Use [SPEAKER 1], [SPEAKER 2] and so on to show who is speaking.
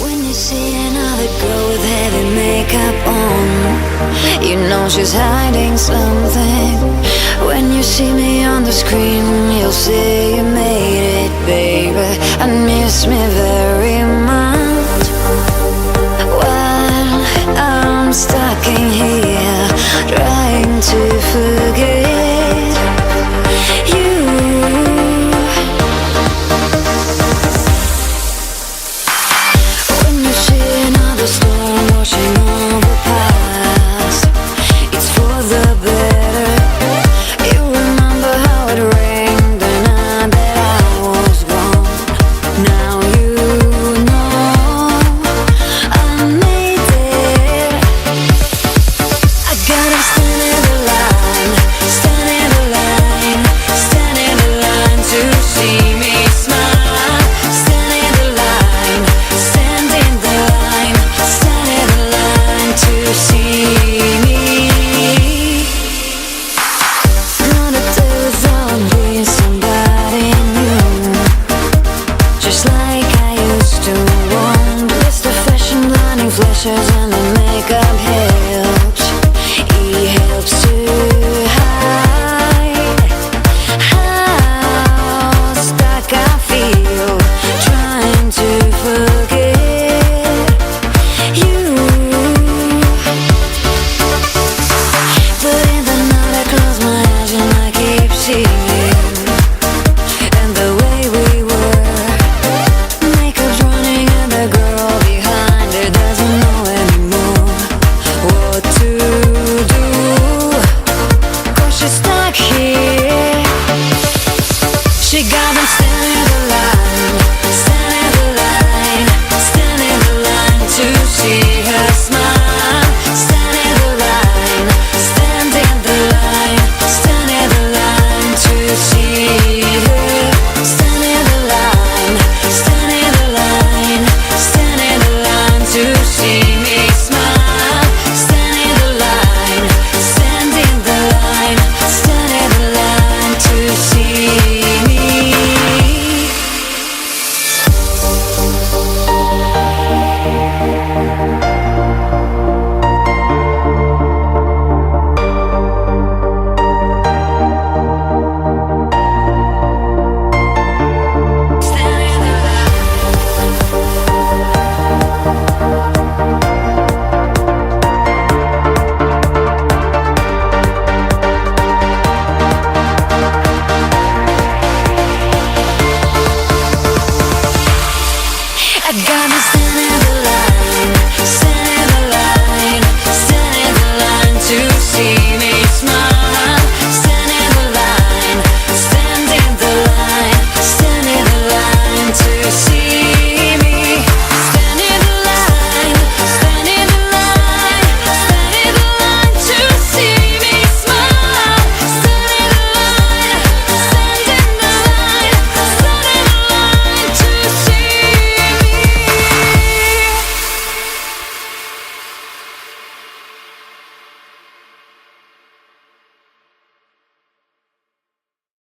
[SPEAKER 1] When you see another girl with heavy makeup on, you know she's hiding something. When you see me on the screen, you'll say you made it, baby, and miss me very much. While I'm stuck in here, trying to forget you. When you see another storm washing over past, it's for the better. You remember how it rained the night that I was gone. Now you know I made it. I gotta stand in the line, stand in the line, stand in the line to see me smile. Stand in the line, stand in the line, stand in the line to see me. Not a day without being somebody new, just like I used to want. It's the fashion blinding flashes and the makeup helps. It helps to hide how stuck I feel, trying to forget you. But in the night I close my eyes and I keep seeing you and the way we were. Makeup's running and the girl behind it doesn't know anymore what to do, 'cause she's stuck here. She got me standing in the line, standing in the line, standing in the line to see her smile. Stand in the line, stand in the line, stand in the line to see her. Stand in the line, stand in the line, stand in the line to see me smile. Stand in the line, stand in the line, stand in the line to see me. I gotta